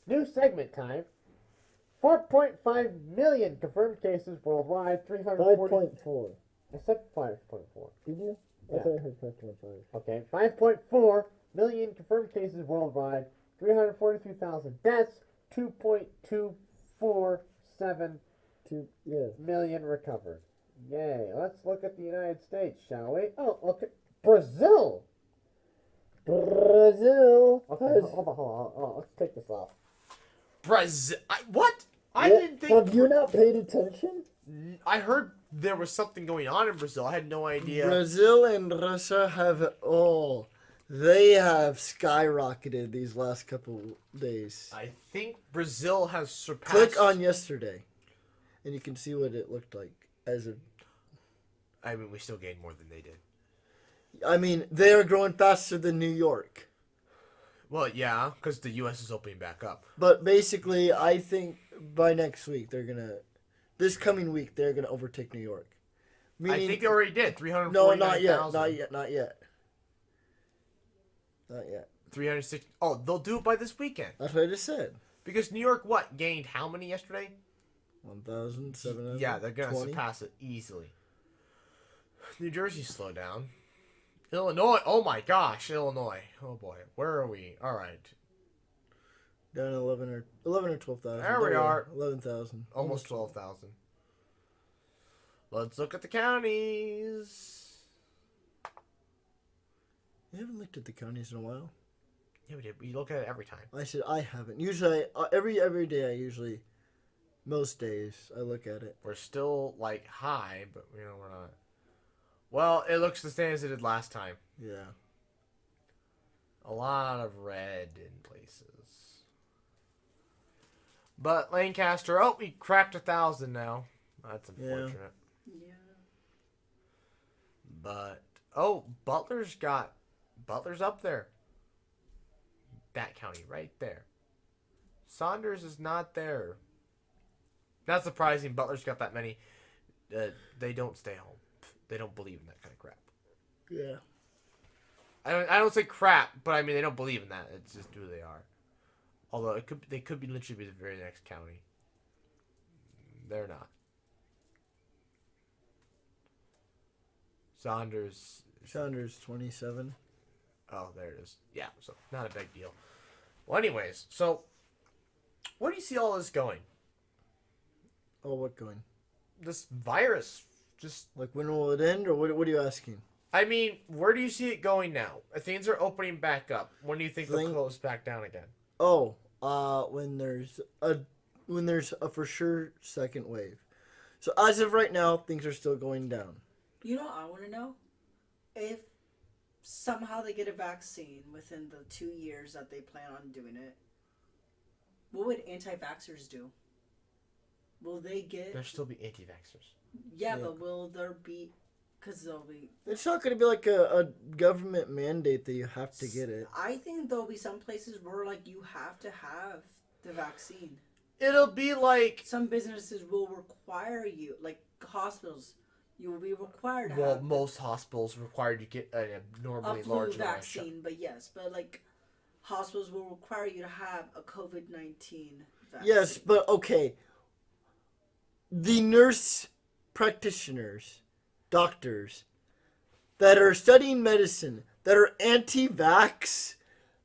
New segment time. 4.5 million confirmed cases worldwide. 340. 5.4. I said 5.4. Did you? I Yeah. thought I heard 5.5. Okay, 5.4 million confirmed cases worldwide. 343,000 deaths. 2.247 Yes. million recovered. Yay. Let's look at the United States, shall we? Oh, look at Brazil. Brazil Okay, has. hold on. Let's take this off. Brazil. What? I Yeah, didn't think. have you not paid attention? I heard there was something going on in Brazil. I had no idea. Brazil and Russia have they have skyrocketed these last couple days. I think Brazil has surpassed. Click on yesterday, and you can see what it looked like as of. I mean, we still gained more than they did. I mean, they are growing faster than New York. Well, yeah, because the U.S. is opening back up. But basically, I think by next week this coming week they're gonna overtake New York. I think they already did. No, not yet. 360. Oh, they'll do it by this weekend. That's what I just said. Because New York, gained how many yesterday? 1,700. Yeah, they're going to surpass it easily. New Jersey slowed down. Illinois, oh my gosh, Illinois. Oh boy, where are we? All right. Down 11 or 12,000. There we are. 11,000. Almost 12,000. Let's look at the counties. You haven't looked at the counties in a while. Yeah, we did. We look at it every time. I said I haven't. Usually, every day. Most days I look at it. We're still high, but we're not. Well, it looks the same as it did last time. Yeah. A lot of red in places. But Lancaster, we cracked 1,000 now. That's unfortunate. Yeah. But Butler's up there. That county right there. Saunders is not there. Not surprising. Butler's got that many. They don't stay home. They don't believe in that kind of crap. Yeah. I don't say crap, but I mean they don't believe in that. It's just who they are. Although they could be literally the very next county. They're not. Saunders 27. Oh, there it is. Yeah, so not a big deal. Well, anyways, so where do you see all this going? Oh, what going? This virus, just Like when will it end, or what are you asking? I mean, where do you see it going now? Things are opening back up. When do you think they'll close back down again? Oh, when there's a for sure second wave. So as of right now, things are still going down. You know, I want to know if somehow they get a vaccine within the 2 years that they plan on doing it. What would anti-vaxxers do? Will they get? There'll still be anti-vaxxers. Yeah, but will there be? Because there'll be. It's not going to be like a government mandate that you have to get it. I think there'll be some places where you have to have the vaccine. It'll be like Some businesses will require you, like hospitals. You will be required to well, have most hospitals require you to get an a abnormally flu large vaccine, but yes, but hospitals will require you to have a COVID-19 vaccine. Yes, but okay. The nurse practitioners, doctors that are studying medicine that are anti-vax,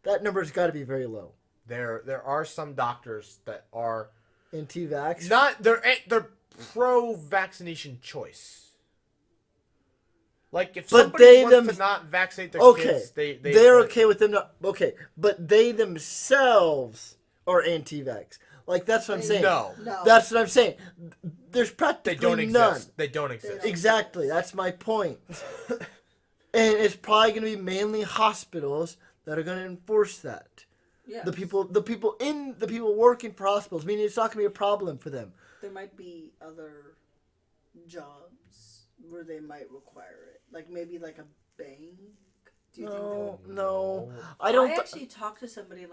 that number's got to be very low. There are some doctors that are Anti-vax? they're pro-vaccination choice. Like if But somebody wants to not vaccinate their kids, they're okay with them not okay, but they themselves are anti-vax. Like that's what I'm saying. No. That's what I'm saying. There's They practically don't none. exist. They don't exist. Exactly. That's my point. And it's probably going to be mainly hospitals that are going to enforce that. Yes. The people working for hospitals, meaning it's not going to be a problem for them. There might be other jobs where they might require it, like maybe like a bank. Do you think they would? No. I don't. I actually talked to somebody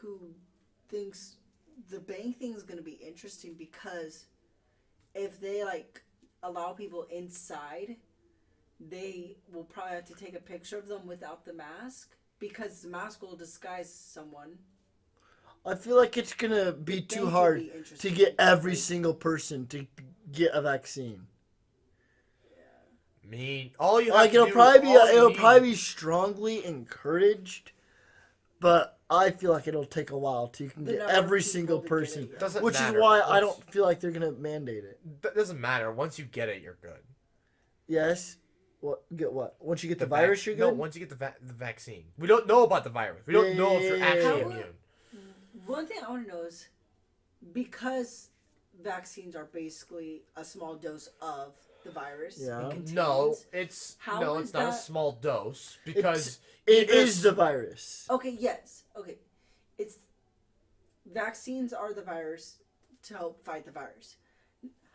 who thinks the bank thing is going to be interesting because if they allow people inside, they will probably have to take a picture of them without the mask because the mask will disguise someone. I feel like it's gonna be The too bank hard will be to interesting get every because, single person to get a vaccine. I mean, all you have Like to it'll do, probably be all you it'll need- probably be strongly encouraged, but I feel like it'll take a while till you can The get number of every people single to get it, person. yeah. Doesn't Which matter. is why I Once- don't feel like they're gonna mandate it. That doesn't matter. Once you get it, you're good. Yes. What? Get what? Once you get the vac- virus, you're good. No, once you get the vaccine. We don't know about the virus. We don't know if you're actually yeah. immune. One thing I want to know is, because vaccines are basically a small dose of the virus. Yeah. It contains, No, it's How it's is not a that- small dose because It either is the virus. Okay. Yes. Okay. It's vaccines are the virus to help fight the virus.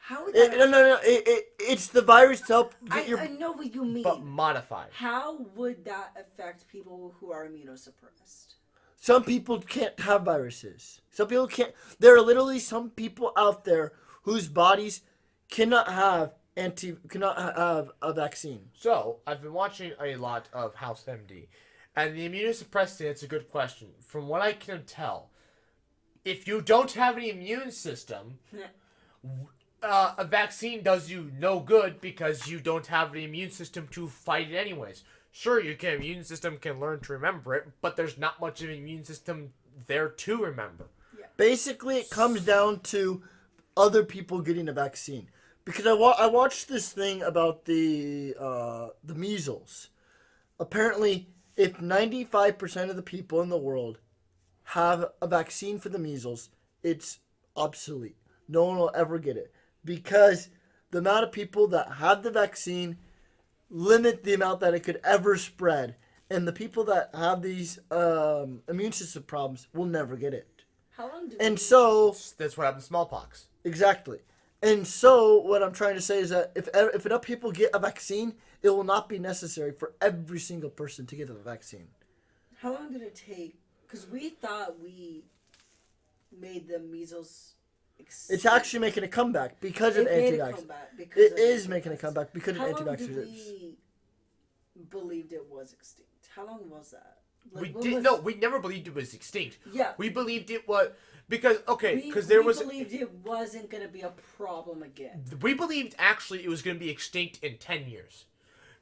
How would that? No. It's the virus to help get your. I know what you mean. but modified. How would that affect people who are immunosuppressed? Some people can't have viruses. Some people can't. There are literally some people out there whose bodies cannot have a vaccine. So I've been watching a lot of House MD, and the immunosuppressed thing. It's a good question. From what I can tell, if you don't have an immune system, a vaccine does you no good because you don't have an immune system to fight it anyways. Sure, your immune system can learn to remember it, but there's not much of an immune system there to remember. Basically, it comes down to other people getting a vaccine. Because I watched this thing about the measles. Apparently, if 95% of the people in the world have a vaccine for the measles, it's obsolete. No one will ever get it. Because the amount of people that have the vaccine limit the amount that it could ever spread. And the people that have these immune system problems will never get it. How long do And we- so, That's what happened to smallpox. exactly. And so, what I'm trying to say is that if enough people get a vaccine, it will not be necessary for every single person to get the vaccine. How long did it take? Because we thought we made the measles. It's actually making a comeback because of It made a anti-vax. comeback because It of is anti-vax. making a comeback because How of long did anti-vaxxers. we believed it was extinct? How long was that? We when did was- no. We never believed it was extinct. Yeah. We believed it was because We there was believed it wasn't going to be a problem again. we believed actually it was going to be extinct in 10 years.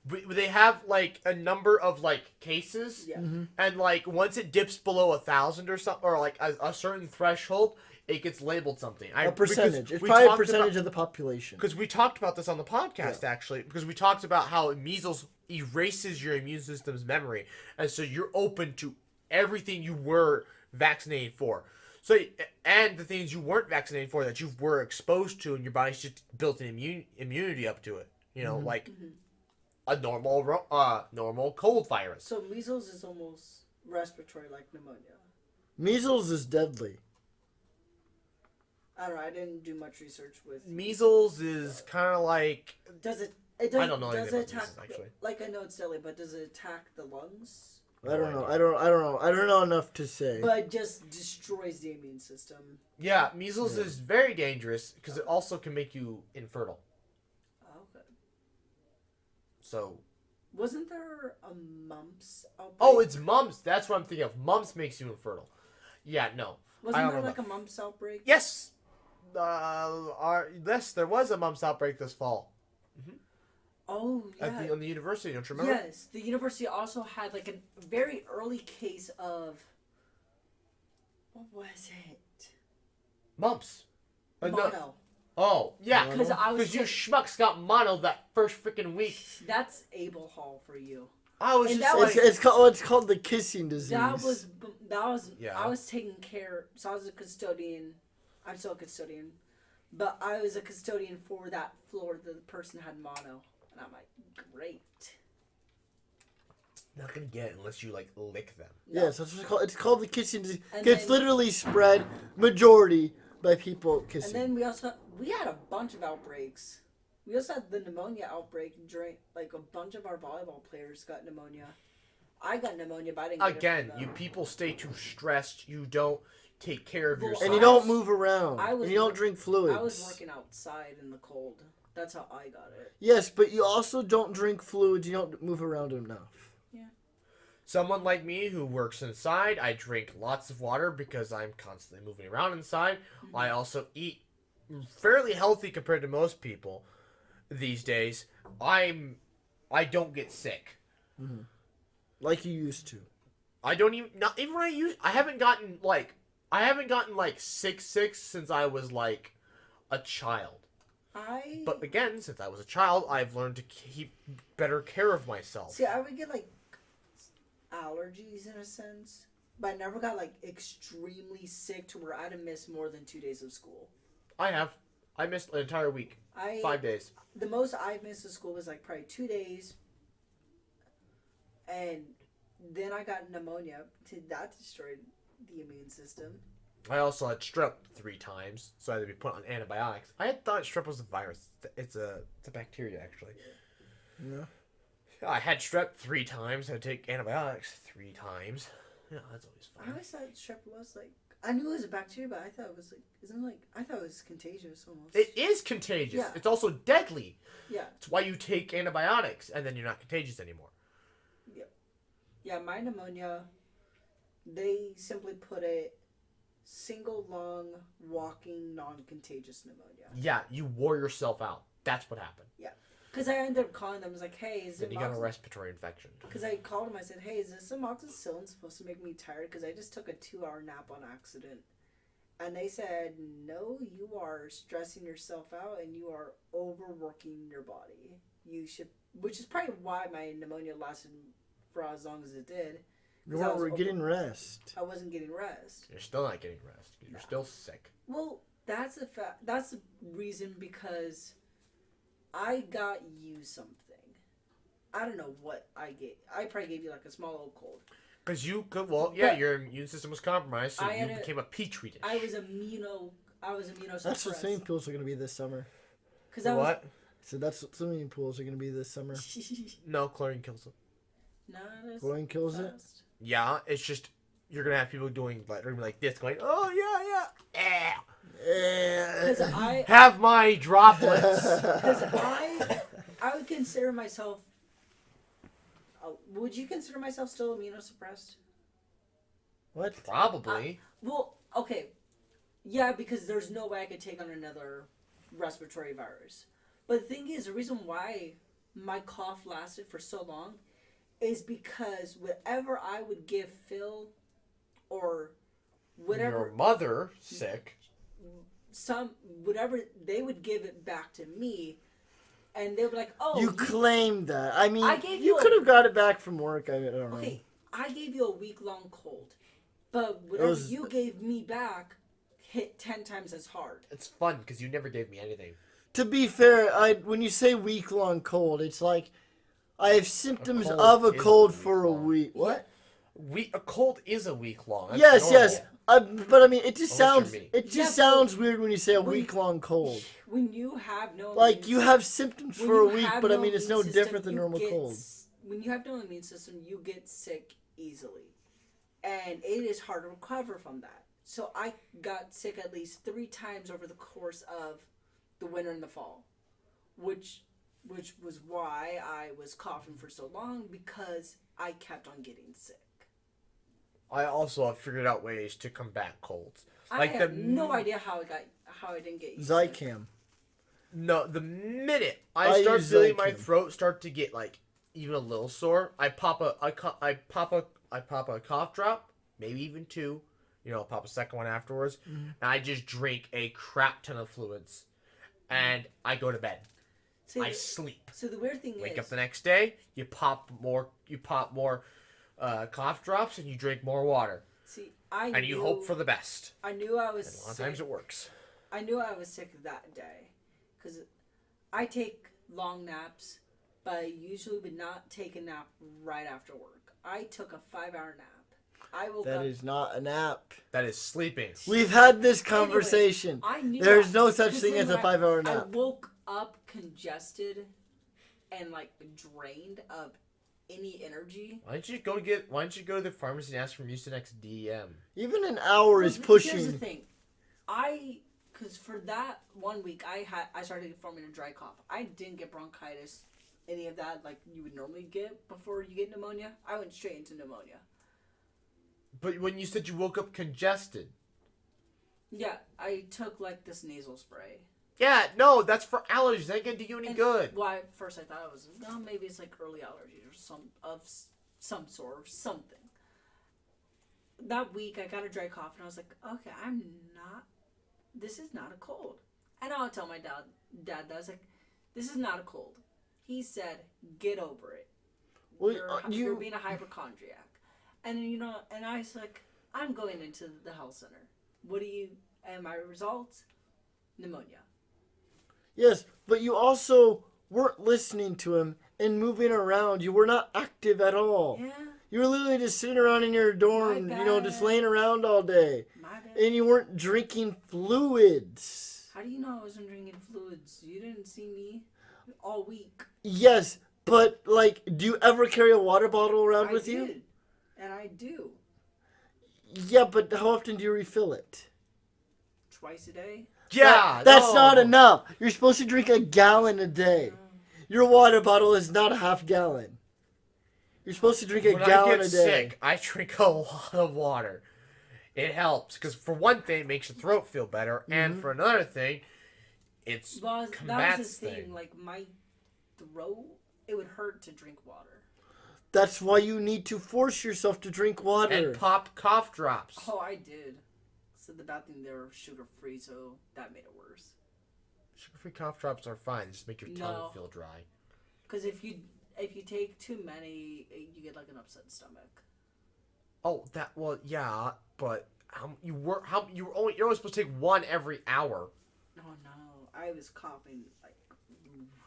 They have like a number of like cases, Yeah. and like once it dips below 1,000 or something, or like a certain threshold, it gets labeled something. A percentage. It's probably a percentage of the population. Because we talked about this on the podcast actually, because we talked about how measles erases your immune system's memory, and so you're open to everything you were vaccinated for. So, and the things you weren't vaccinated for that you were exposed to, and your body's just built an immunity up to it. You know, like a normal cold virus. So measles is almost respiratory like pneumonia. Measles is deadly. I don't know. I didn't do much research with Measles is kind of like Does it? It does, I don't know Does anything it about attack? measles, actually. Like I know it's deadly, but does it attack the lungs? I don't know. I don't know enough to say. But it just destroys the immune system. yeah, measles is very dangerous because it also can make you infertile. Oh, okay. So Wasn't there a mumps outbreak? oh, it's mumps. That's what I'm thinking of. Mumps makes you infertile. Yeah, no. I Wasn't don't there know like a about- mumps outbreak? Yes. Yes, there was a mumps outbreak this fall Oh, yeah. on the university. Don't you remember? Yes, the university also had like a very early case of. What was it? Mumps. No- Mono. Oh, yeah. Because I was. Because you schmucks got mono that first freaking week. That's Abel Hall for you. I was And just that like, was- It's called the kissing disease. That was. Yeah. I was taking care. So I was a custodian. I'm still a custodian, but I was a custodian for that floor. The person had mono, and I'm like, great. not gonna get it unless you like lick them. Yes, that's what it's called. It's called the kissing disease. And It's then- literally spread majority by people kissing. And then we had a bunch of outbreaks. We also had the pneumonia outbreak during like a bunch of our volleyball players got pneumonia. I got pneumonia, but I didn't get Again, it from you them. people stay too stressed. You don't take care of Well, yourself. and you I don't was- move around. I was And you don't work- drink fluids. I was working outside in the cold. That's how I got it. Yes, but you also don't drink fluids. You don't move around enough. Someone like me who works inside, I drink lots of water because I'm constantly moving around inside. I also eat fairly healthy compared to most people these days. I don't get sick. Like you used to. I don't even not even when I haven't gotten like sick since I was like a child. But again, since I was a child, I've learned to keep better care of myself. See, I would get like allergies in a sense, but I never got like extremely sick to where I'd have missed more than 2 days of school. I missed an entire week. 5 days. The most I've missed of school was like probably 2 days, and then I got pneumonia. That destroyed the immune system. I also had strep 3 times, so I had to be put on antibiotics. I had thought strep was a virus. It's a bacteria, actually. Yeah. I had strep 3 times. I had to take antibiotics 3 times. Yeah, that's always fun. I always thought strep was like, I knew it was a bacteria, but I thought it was like, I thought it was contagious almost. It is contagious. Yeah. It's also deadly. Yeah. It's why you take antibiotics, and then you're not contagious anymore. Yeah, my pneumonia, they simply put it single lung walking non-contagious pneumonia. Yeah, you wore yourself out. That's what happened. Yeah. Because I ended up calling them. I was like, hey, is Then it you got a respiratory infection. Because I called them. I said, hey, is this amoxicillin supposed to make me tired? Because I just took a 2-hour nap on accident. And they said, no, you are stressing yourself out and you are overworking your body. You should, which is probably why my pneumonia lasted for as long as it did. You weren't getting rest. I wasn't getting rest. You're still not getting rest. You're still sick. Well, that's a fact. That's the reason because I got you something. I don't know what I gave. I probably gave you like a small old cold. Because you could, well, yeah, your immune system was compromised, so you became a petri dish. I was immunosuppressed. That's what swimming pools are going to be this summer. What? So that's what swimming pools are going to be this summer. No, chlorine kills it. Not Chlorine kills it? Yeah, it's just, you're going to have people doing, like this, going, oh, yeah. Because I have my droplets. Because I would consider myself. Would you consider myself still immunosuppressed? What? Probably. Well, okay. Yeah, because there's no way I could take on another respiratory virus. But the thing is, the reason why my cough lasted for so long is because whatever I would give Phil or whatever. Your mother sick. Whatever they would give it back to me, and they were like, "Oh, you claimed that." I mean, I gave you could have got it back from work. I don't know. Okay, I gave you a week-long cold, but whatever you gave me back hit 10 times as hard. It's fun because you never gave me anything. To be fair, when you say week-long cold, it's like I have symptoms of a cold for a week. What? A cold is a week long. That's yes. But I mean, it just Unless sounds weird when you say a week-long cold. When you have no like you have symptoms for a week, but I mean, it's no immune system, different than normal cold. When you have no immune system, you get sick easily, and it is hard to recover from that. So I got sick at least 3 times over the course of the winter and the fall, which was why I was coughing for so long, because I kept on getting sick. I also have figured out ways to combat colds. I have no idea how I didn't get Zycam. Sick. No, the minute I start feeling my throat start to get like even a little sore, I pop a cough drop, maybe even 2. I'll pop a second one afterwards, and I just drink a crap ton of fluids, and I go to bed. I sleep. So the weird thing Wake up the next day, you pop more cough drops, and you drink more water. See, you hope for the best. I knew I was and a lot sick. of times it works. I knew I was sick that day, because I take long naps, but I usually would not take a nap right after work. I took a 5-hour nap. I woke up. That is not a nap. That is sleeping. We've had this conversation. Anyway, There's no such thing as a 5-hour nap. I woke up congested and like drained of any energy. Why don't you go to the pharmacy and ask for Mucinex DEM? Even an hour is pushing. Here's the thing, because for that 1 week I started forming a dry cough. I didn't get bronchitis any of that like you would normally get before you get pneumonia. I went straight into pneumonia. But when you said you woke up congested. Yeah, I took like this nasal spray. Yeah, no, that's for allergies. That ain't gonna do you any good. Well, at first I thought it was, no, maybe it's like early allergies or some sort or something. That week I got a dry cough and I was like, okay, this is not a cold. And I'll tell my dad that I was like, this is not a cold. He said, get over it. Well, You're being a hypochondriac. And and I was like, I'm going into the health center. And my results? Pneumonia. Yes, but you also weren't listening to him and moving around. You were not active at all. Yeah, You were literally just sitting around in your dorm, My you know, just bad. laying around all day. my bad. And you weren't drinking fluids. How do you know I wasn't drinking fluids? You didn't see me all week. Yes, but, like, do you ever carry a water bottle around I with did. you? And I do. Yeah, but how often do you refill it? Twice a day. Yeah, That's no. not enough. You're supposed to drink a gallon a day. Your water bottle is not a half gallon. You're supposed to drink a When gallon I a get day. sick, I drink a lot of water. It helps because for one thing, it makes your throat feel better, and for another thing, it's Well, that combats was the thing. thing. Like my throat, it would hurt to drink water. That's why you need to force yourself to drink water. And pop cough drops. Oh, I did. So the bad thing they were sugar free, so that made it worse. Sugar-free cough drops are fine. Just make your tongue No. feel dry. Because if you take too many, you get like an upset stomach. Oh, yeah, but you're only supposed to take one every hour. Oh no, I was coughing like.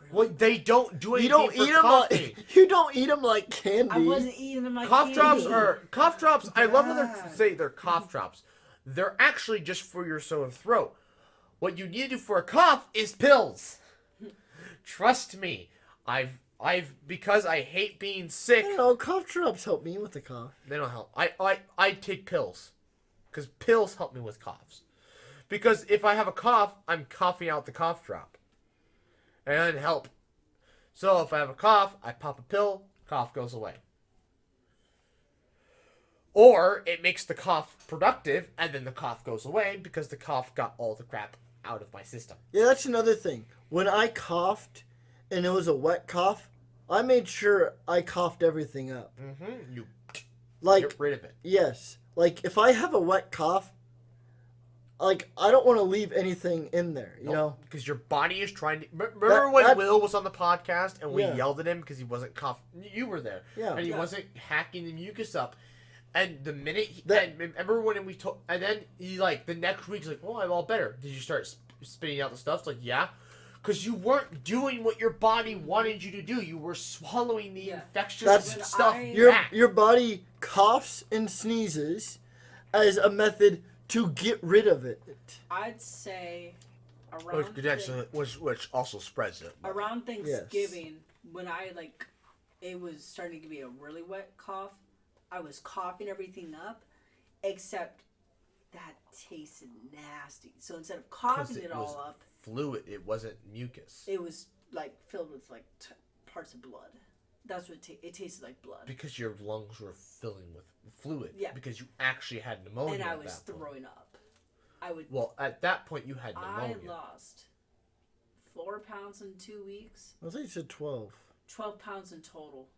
Really Well, they don't do anything You don't for eat them coughing. like you don't eat them like candy. I wasn't eating them like Cough drops candy. are cough drops. I love when they Bad. say they're cough drops. They're actually just for your sore throat. What you need to do for a cough is pills. Trust me, I've because I hate being sick. No, cough drops help me with the cough. They don't help. I take pills because pills help me with coughs. Because if I have a cough, I'm coughing out the cough drop, and it doesn't help. So if I have a cough, I pop a pill, cough goes away. Or it makes the cough productive, and then the cough goes away because the cough got all the crap out of my system. Yeah, that's another thing. When I coughed and it was a wet cough, I made sure I coughed everything up. Mm-hmm. You Like, get rid of it. yes. Like, if I have a wet cough, like, I don't want to leave anything in there, you know? Because your body is trying to... Remember when that- Will was on the podcast and we Yeah. yelled at him because he wasn't coughing? You were there. Yeah. And he Yeah. wasn't hacking the mucus up. And the minute... That- and remember when we told... And then he, like, the next week, he's like, oh, I'm all better. Did you start spitting out the stuff? It's like, yeah. Because you weren't doing what your body wanted you to do. You were swallowing the Yeah. infectious That's- stuff Your back. your body coughs and sneezes as a method to get rid of it. I'd say around Which also spreads it. around Thanksgiving when it was starting to give me a really wet cough. I was coughing everything up, except that tasted nasty. So instead of coughing it all up, fluid. It wasn't mucus. it was like filled with like parts of blood. That's what it tasted like blood. Because your lungs were filling with fluid. Yeah. Because you actually had pneumonia. And I at was that point. throwing up. I would. Well, at that point, you had I pneumonia. lost 4 pounds in 2 weeks. I think you said 12. 12 pounds in total.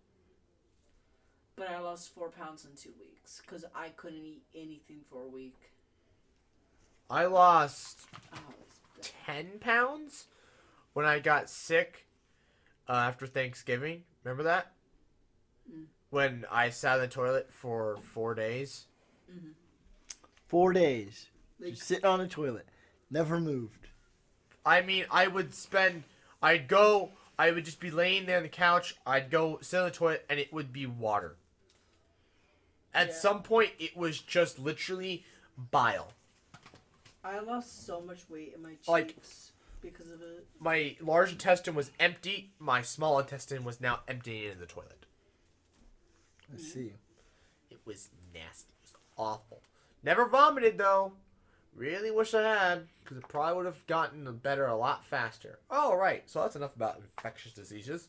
But I lost 4 pounds in 2 weeks because I couldn't eat anything for a week. I lost Oh, it was bad. 10 pounds when I got sick after Thanksgiving. Remember that? Mm. When I sat in the toilet for 4 days. 4 days. Like- Just sitting on a toilet. Never moved. I mean, I would just be laying there on the couch. I'd go sit on the toilet, and it would be water. At Yeah. some point, it was just literally bile. I lost so much weight in my cheeks Like- because of it. My large intestine was empty. My small intestine was now emptying into the toilet. I see. It was nasty. It was awful. Never vomited, though. Really wish I had, because it probably would have gotten better a lot faster. Oh, right. So that's enough about infectious diseases.